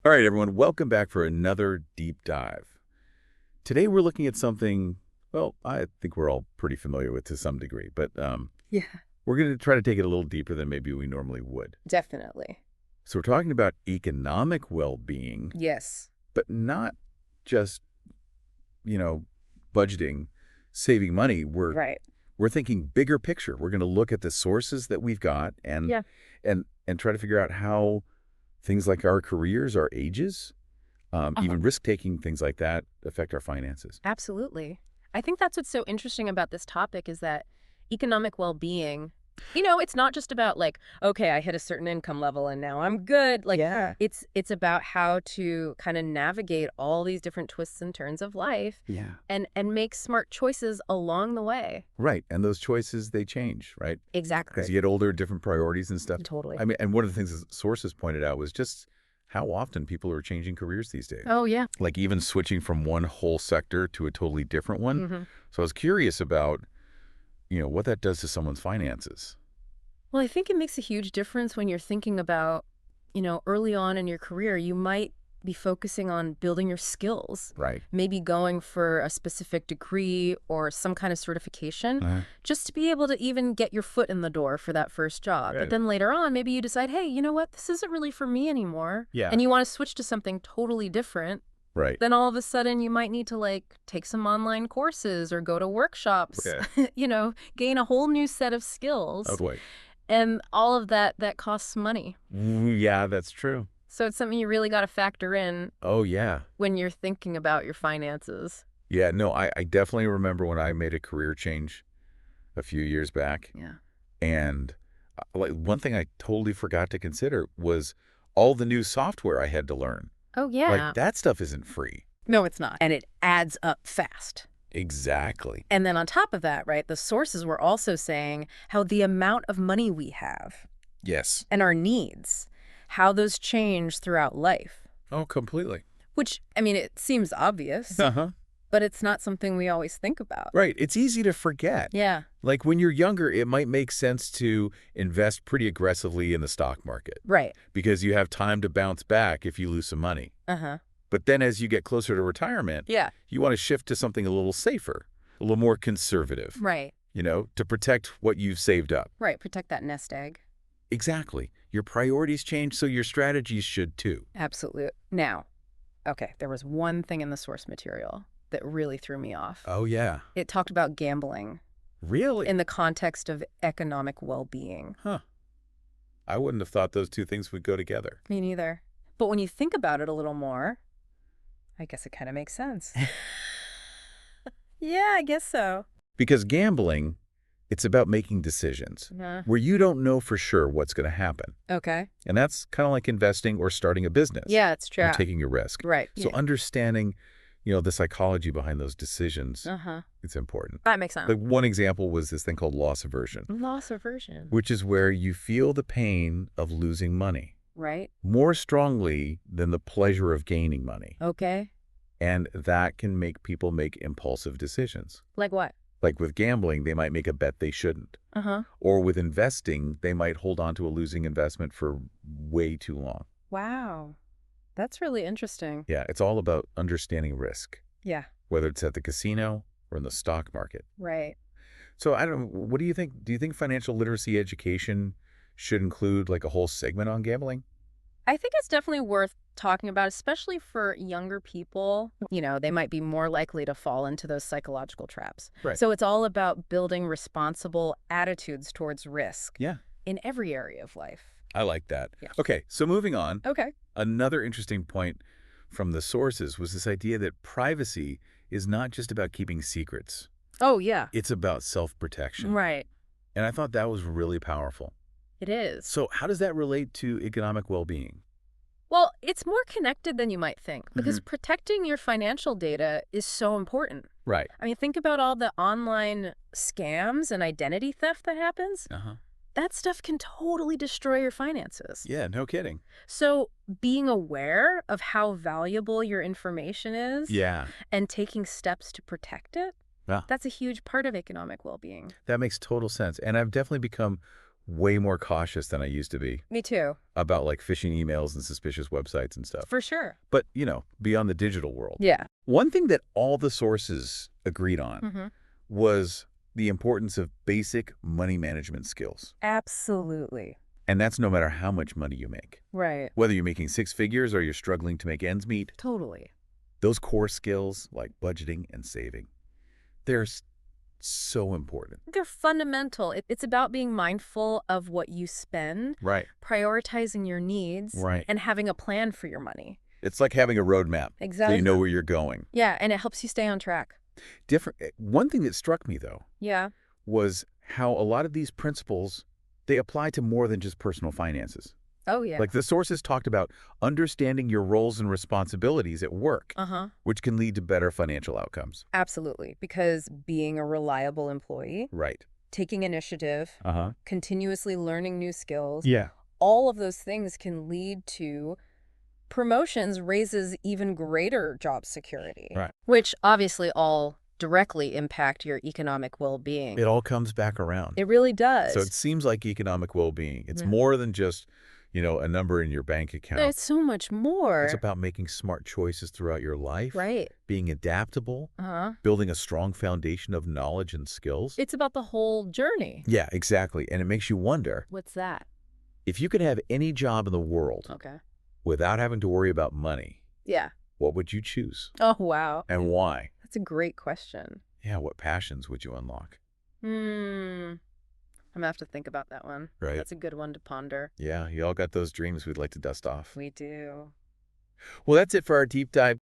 All right, everyone, welcome back for another deep dive. Today we're looking at something, well, I think we're all pretty familiar with to some degree, but Yeah, we're going to try to take it a little deeper than maybe we normally would. definitely. So we're talking about economic well-being, Yes. but not just, you know, budgeting, saving money. Right. We're thinking bigger picture. We're going to look at the sources that we've got and Yeah. and try to figure out how things like our careers, our ages, even risk-taking, things like that, affect our finances. Absolutely. I think that's what's so interesting about this topic is that economic well-being, it's not just about like, okay, I hit a certain income level and now I'm good. Like, Yeah. it's about how to kind of navigate all these different twists and turns of life Yeah. and make smart choices along the way. Right. And those choices, they change, right? Exactly. As you get older, different priorities and stuff. Totally. I mean, and one of the things that sources pointed out was just how often people are changing careers these days. Oh, yeah. Like even switching from one whole sector to a totally different one. Mm-hmm. So I was curious about, what that does to someone's finances. Well, I think it makes a huge difference when you're thinking about, early on in your career, you might be focusing on building your skills, Right. maybe going for a specific degree or some kind of certification, just to be able to even get your foot in the door for that first job. Right. But then later on, maybe you decide, hey, you know what, this isn't really for me anymore. Yeah. And you want to switch to something totally different. Right. Then all of a sudden you might need to take some online courses or go to workshops, gain a whole new set of skills. Oh, boy. And all of that costs money. Yeah, that's true. So it's something you really got to factor in Oh, yeah. when you're thinking about your finances. Yeah, no, I definitely remember when I made a career change a few years back. Yeah. And like one thing I totally forgot to consider was all the new software I had to learn. Oh, yeah. Like that stuff isn't free. No, it's not. And it adds up fast. Exactly. And then on top of that, right, the sources were also saying how the amount of money we have Yes. and our needs, how those change throughout life. Oh, completely. Which, I mean, it seems obvious, Uh-huh. but it's not something we always think about. Right. It's easy to forget. Yeah. Like when you're younger, it might make sense to invest pretty aggressively in the stock market Right. because you have time to bounce back if you lose some money. Uh-huh. But then as you get closer to retirement, Yeah. you want to shift to something a little safer, a little more conservative, Right. to protect what you've saved up. Right. Protect that nest egg. Exactly. Your priorities change, so your strategies should too. Absolutely. Now, okay, there was one thing in the source material that really threw me off. Oh, yeah. It talked about gambling Really? in the context of economic well-being. Huh. I wouldn't have thought those two things would go together. Me neither. But when you think about it a little more, I guess it kind of makes sense. Yeah, I guess so. Because gambling, it's about making decisions where you don't know for sure what's going to happen. Okay. And that's kind of like investing or starting a business. Yeah, it's true. Or taking a risk. Right. So understanding, the psychology behind those decisions, Uh-huh. it's important. That makes sense. Like one example was this thing called loss aversion, Loss aversion. which is where you feel the pain of losing money Right. more strongly than the pleasure of gaining money. Okay. And that can make people make impulsive decisions. Like what? Like with gambling, they might make a bet they shouldn't. Uh-huh. Or with investing, they might hold on to a losing investment for way too long. Wow. That's really interesting. Yeah, it's all about understanding risk, Yeah. whether it's at the casino or in the stock market. Right. So I don't know, what do you think? Do you think financial literacy education should include like a whole segment on gambling? I think it's definitely worth talking about, especially for younger people. They might be more likely to fall into those psychological traps. Right. So it's all about building responsible attitudes towards risk. Yeah. In every area of life. I like that. Yeah. Okay, so moving on. Okay. Another interesting point from the sources was this idea that privacy is not just about keeping secrets. Oh, yeah. It's about self-protection. Right. And I thought that was really powerful. It is. So how does that relate to economic well-being? Well, it's more connected than you might think because protecting your financial data is so important. Right. I mean, think about all the online scams and identity theft that happens. Uh-huh. That stuff can totally destroy your finances. Yeah, no kidding. So being aware of how valuable your information is Yeah. and taking steps to protect it, Yeah. that's a huge part of economic well-being. That makes total sense. And I've definitely become way more cautious than I used to be Me too. about like phishing emails and suspicious websites and stuff. For sure. But, beyond the digital world. Yeah. One thing that all the sources agreed on Mm-hmm. was the importance of basic money management skills. Absolutely. And that's no matter how much money you make. Right. Whether you're making six figures or you're struggling to make ends meet, Totally. those core skills like budgeting and saving, they're so important. They're fundamental. It's about being mindful of what you spend, Right. prioritizing your needs, Right. and having a plan for your money. It's like having a roadmap so Exactly. you know where you're going. Yeah, and it helps you stay on track. One thing that struck me, though, Yeah. was how a lot of these principles, they apply to more than just personal finances. Oh, yeah. Like the sources talked about understanding your roles and responsibilities at work, Uh-huh. which can lead to better financial outcomes. Absolutely. Because being a reliable employee, Right. taking initiative, Uh-huh. continuously learning new skills, Yeah. all of those things can lead to promotions, raises even greater job security. Right. Which obviously all directly impact your economic well-being. It all comes back around. It really does. So it seems like economic well-being. It's Yeah. more than just, a number in your bank account. It's so much more. It's about making smart choices throughout your life, Right. being adaptable, Uh-huh. building a strong foundation of knowledge and skills. It's about the whole journey. Yeah, exactly. And it makes you wonder, What's that? if you could have any job in the world Okay. without having to worry about money, Yeah. what would you choose? Oh, wow. And why? That's a great question. Yeah, what passions would you unlock? I'm gonna have to think about that one. Right. That's a good one to ponder. Yeah, you all got those dreams we'd like to dust off. We do. Well, that's it for our deep dive.